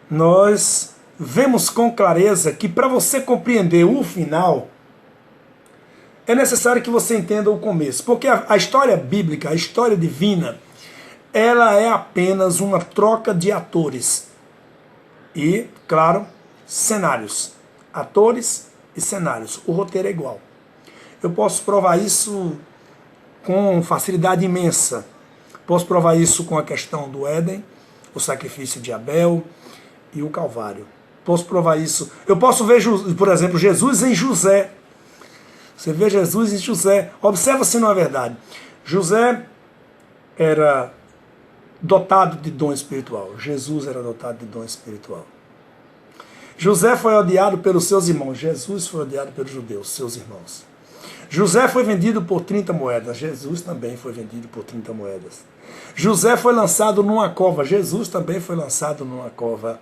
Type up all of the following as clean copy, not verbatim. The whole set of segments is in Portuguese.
nós vemos com clareza que para você compreender o final, é necessário que você entenda o começo. Porque a história bíblica, a história divina, ela é apenas uma troca de atores. E, claro, cenários. Atores e cenários. O roteiro é igual. Eu posso provar isso com facilidade imensa. Posso provar isso com a questão do Éden, o sacrifício de Abel e o Calvário. Posso provar isso. Eu posso ver, por exemplo, Jesus em José. Você vê Jesus em José. Observa se não é verdade. José era dotado de dom espiritual. Jesus era dotado de dom espiritual. José foi odiado pelos seus irmãos. Jesus foi odiado pelos judeus, seus irmãos. José foi vendido por 30 moedas. Jesus também foi vendido por 30 moedas. José foi lançado numa cova. Jesus também foi lançado numa cova.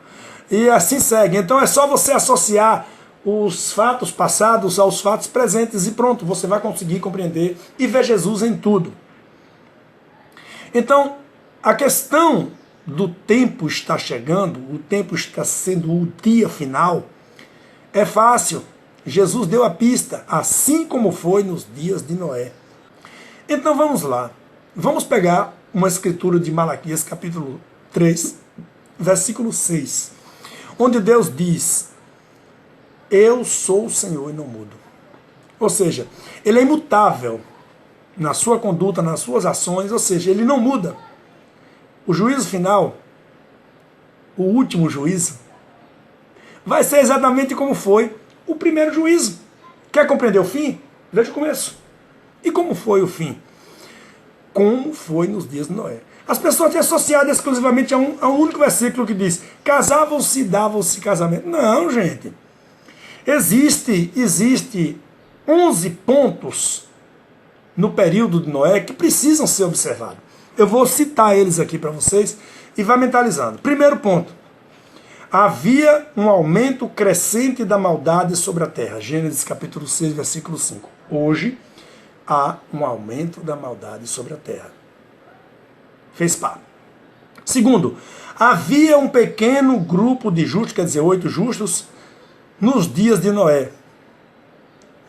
E assim segue. Então é só você associar os fatos passados aos fatos presentes e pronto, você vai conseguir compreender e ver Jesus em tudo. Então, a questão do tempo está chegando, o tempo está sendo o dia final, é fácil. Jesus deu a pista, assim como foi nos dias de Noé. Então vamos lá. Vamos pegar uma escritura de Malaquias, capítulo 3, versículo 6, onde Deus diz: eu sou o Senhor e não mudo. Ou seja, ele é imutável na sua conduta, nas suas ações, ou seja, ele não muda. O juízo final, o último juízo, vai ser exatamente como foi o primeiro juízo. Quer compreender o fim? Veja o começo. E como foi o fim? Como foi nos dias de Noé. As pessoas têm associado exclusivamente a um único versículo que diz: casavam-se e davam-se casamento. Não, gente. Existe 11 pontos no período de Noé que precisam ser observados. Eu vou citar eles aqui para vocês e vai mentalizando. Primeiro ponto. Havia um aumento crescente da maldade sobre a terra. Gênesis capítulo 6, versículo 5. Hoje há um aumento da maldade sobre a terra. Fez par. Segundo, havia um pequeno grupo de justos, quer dizer, 8 justos, nos dias de Noé.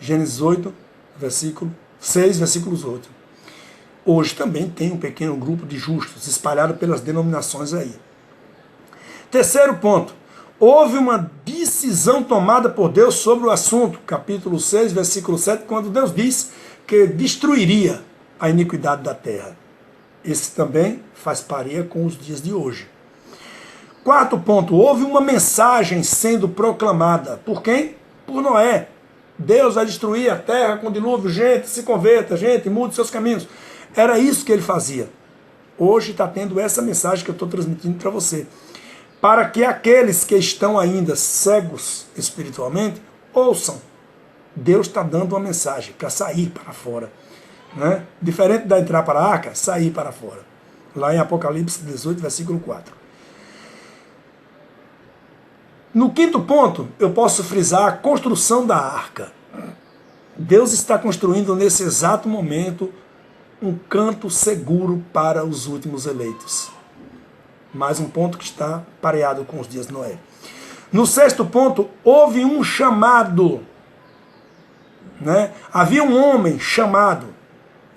Gênesis 8, versículo 6, versículos 8. Hoje também tem um pequeno grupo de justos, espalhado pelas denominações aí. Terceiro ponto. Houve uma decisão tomada por Deus sobre o assunto. Capítulo 6, versículo 7, quando Deus diz que destruiria a iniquidade da terra. Esse também faz pareia com os dias de hoje. Quarto ponto, houve uma mensagem sendo proclamada. Por quem? Por Noé. Deus vai destruir a terra com dilúvio. Gente, se converta, gente, mude seus caminhos. Era isso que ele fazia. Hoje está tendo essa mensagem que eu estou transmitindo para você. Para que aqueles que estão ainda cegos espiritualmente, ouçam. Deus está dando uma mensagem para sair para fora. Né? Diferente da entrar para a arca, sair para fora. Lá em Apocalipse 18, versículo 4. No quinto ponto, eu posso frisar a construção da arca. Deus está construindo nesse exato momento um canto seguro para os últimos eleitos. Mais um ponto que está pareado com os dias de Noé. No sexto ponto, houve um chamado. Né? Havia um homem chamado.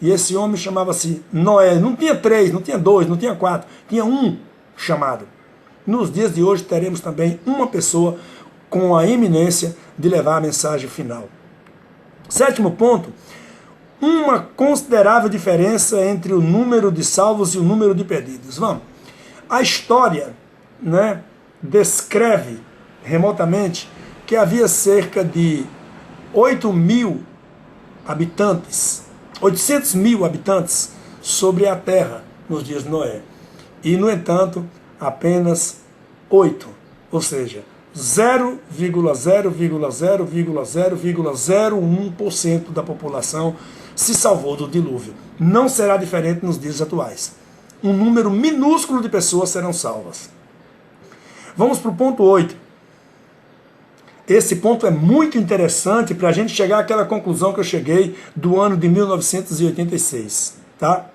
E esse homem chamava-se Noé. Não tinha 3, não tinha 2, não tinha 4. Tinha um chamado. Nos dias de hoje teremos também uma pessoa com a eminência de levar a mensagem final. Sétimo ponto, uma considerável diferença entre o número de salvos e o número de perdidos. Vamos. A história, né, descreve remotamente que havia cerca de 800 mil habitantes sobre a terra nos dias de Noé. E, no entanto, apenas 8, ou seja, 0,0,0,0,01% da população se salvou do dilúvio. Não será diferente nos dias atuais. Um número minúsculo de pessoas serão salvas. Vamos para o ponto 8. Esse ponto é muito interessante para a gente chegar àquela conclusão que eu cheguei do ano de 1986. Tá?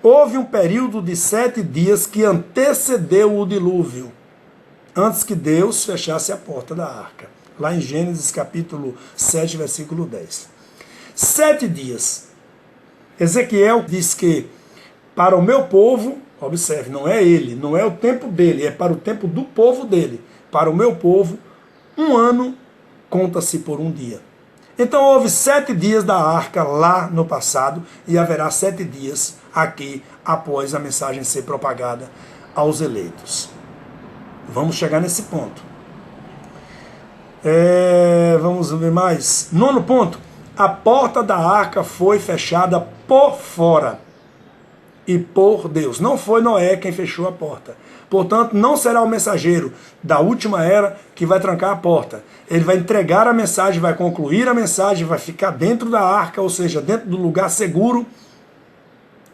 Houve um período de 7 dias que antecedeu o dilúvio. antes que Deus fechasse a porta da arca. Lá em Gênesis capítulo 7, versículo 10. 7 dias. Ezequiel diz que para o meu povo, observe, não é ele, não é o tempo dele, é para o tempo do povo dele. Para o meu povo, um ano conta-se por um dia. Então houve 7 dias da arca lá no passado e haverá 7 dias aqui após a mensagem ser propagada aos eleitos. Vamos chegar nesse ponto. Vamos ver mais. 9º ponto. A porta da arca foi fechada por fora e por Deus. Não foi Noé quem fechou a porta. Portanto, não será o mensageiro da última era que vai trancar a porta. Ele vai entregar a mensagem, vai concluir a mensagem, vai ficar dentro da arca, ou seja, dentro do lugar seguro.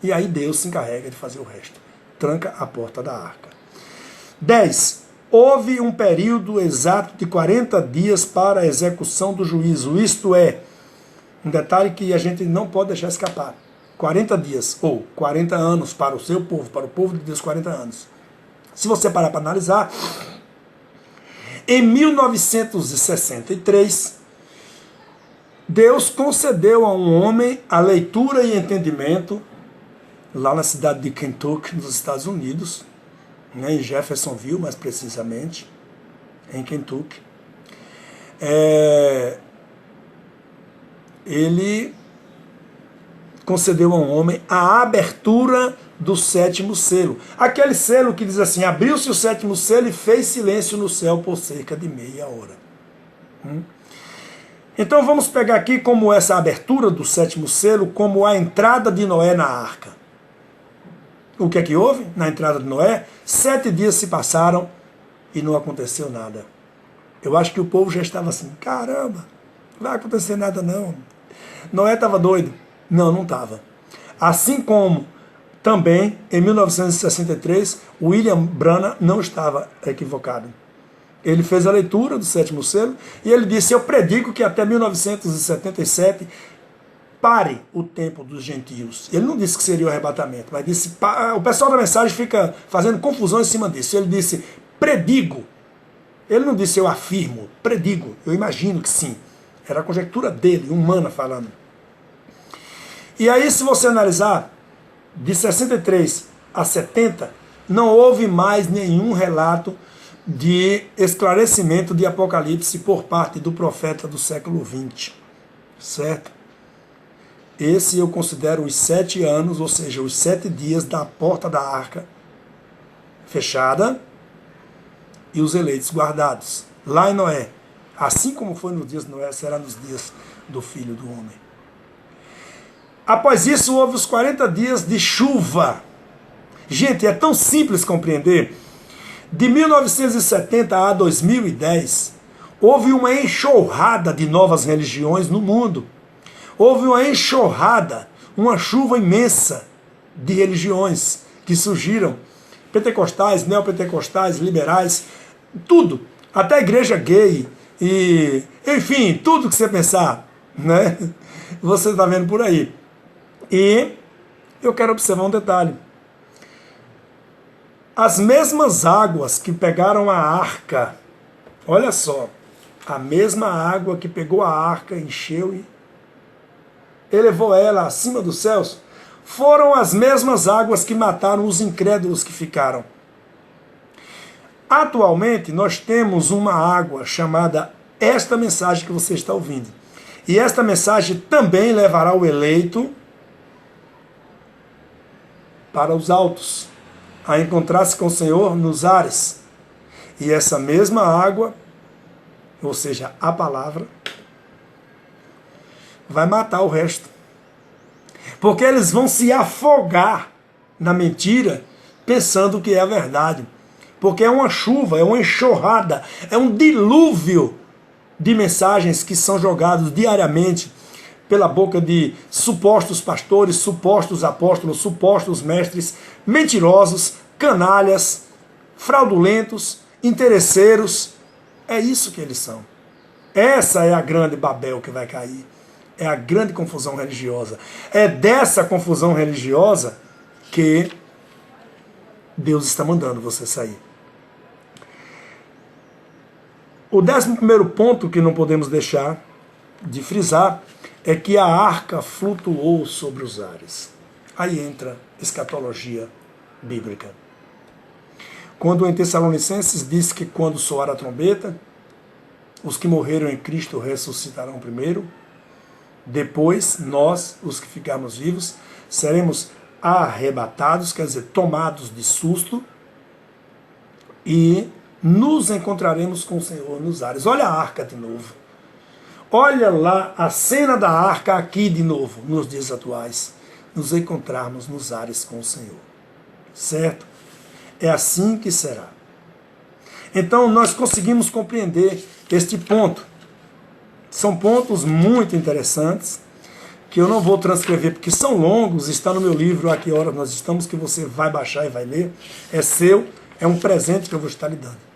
E aí Deus se encarrega de fazer o resto. Tranca a porta da arca. 10. Houve um período exato de 40 dias para a execução do juízo. Isto é, um detalhe que a gente não pode deixar escapar. 40 dias, ou 40 anos para o seu povo, para o povo de Deus, 40 anos. Se você parar para analisar, em 1963, Deus concedeu a um homem a leitura e entendimento, lá na cidade de Kentucky, nos Estados Unidos, né, em Jeffersonville, mais precisamente, em Kentucky. Ele concedeu a um homem a abertura do 7º selo. Aquele selo que diz assim, abriu-se o 7º selo e fez silêncio no céu por cerca de meia hora. Então vamos pegar aqui como essa abertura do 7º selo, como a entrada de Noé na arca. O que é que houve na entrada de Noé? 7 dias se passaram e não aconteceu nada. Eu acho que o povo já estava assim, caramba, não vai acontecer nada não. Noé estava doido. Não, não estava. Assim como também, em 1963, William Branham não estava equivocado. Ele fez a leitura do 7º selo e ele disse, eu predigo que até 1977 pare o tempo dos gentios. Ele não disse que seria o arrebatamento, mas disse, o pessoal da mensagem fica fazendo confusão em cima disso. Ele disse, predigo. Ele não disse, eu afirmo, predigo. Eu imagino que sim. Era a conjectura dele, humana falando. E aí, se você analisar, de 63 a 70, não houve mais nenhum relato de esclarecimento de Apocalipse por parte do profeta do século XX. Certo? Esse eu considero os 7 anos, ou seja, os 7 dias da porta da arca fechada e os eleitos guardados. Lá em Noé. Assim como foi nos dias de Noé, será nos dias do Filho do Homem. Após isso, houve os 40 dias de chuva. Gente, é tão simples compreender. De 1970 a 2010, houve uma enxurrada de novas religiões no mundo. Houve uma enxurrada, uma chuva imensa de religiões que surgiram. Pentecostais, neopentecostais, liberais, tudo. Até a igreja gay, e enfim, tudo que você pensar, né? Você está vendo por aí. E eu quero observar um detalhe. As mesmas águas que pegaram a arca, olha só, a mesma água que pegou a arca, encheu e elevou ela acima dos céus, foram as mesmas águas que mataram os incrédulos que ficaram. Atualmente, nós temos uma água chamada esta mensagem que você está ouvindo. E esta mensagem também levará o eleito para os altos, a encontrar-se com o Senhor nos ares. E essa mesma água, ou seja, a palavra, vai matar o resto. Porque eles vão se afogar na mentira, pensando que é a verdade. Porque é uma chuva, é uma enxurrada, é um dilúvio de mensagens que são jogados diariamente pela boca de supostos pastores, supostos apóstolos, supostos mestres, mentirosos, canalhas, fraudulentos, interesseiros. É isso que eles são. Essa é a grande Babel que vai cair. É a grande confusão religiosa. É dessa confusão religiosa que Deus está mandando você sair. O 11º ponto que não podemos deixar de frisar é que a arca flutuou sobre os ares. Aí entra escatologia bíblica. Quando em Tessalonicenses diz que quando soar a trombeta, os que morreram em Cristo ressuscitarão primeiro, depois nós, os que ficarmos vivos, seremos arrebatados, quer dizer, tomados de susto, e nos encontraremos com o Senhor nos ares. Olha a arca de novo. Olha lá a cena da arca aqui de novo, nos dias atuais. Nos encontrarmos nos ares com o Senhor. Certo? É assim que será. Então nós conseguimos compreender este ponto. São pontos muito interessantes, que eu não vou transcrever porque são longos, está no meu livro, A Que Horas Nós Estamos, que você vai baixar e vai ler. É seu, é um presente que eu vou estar lhe dando.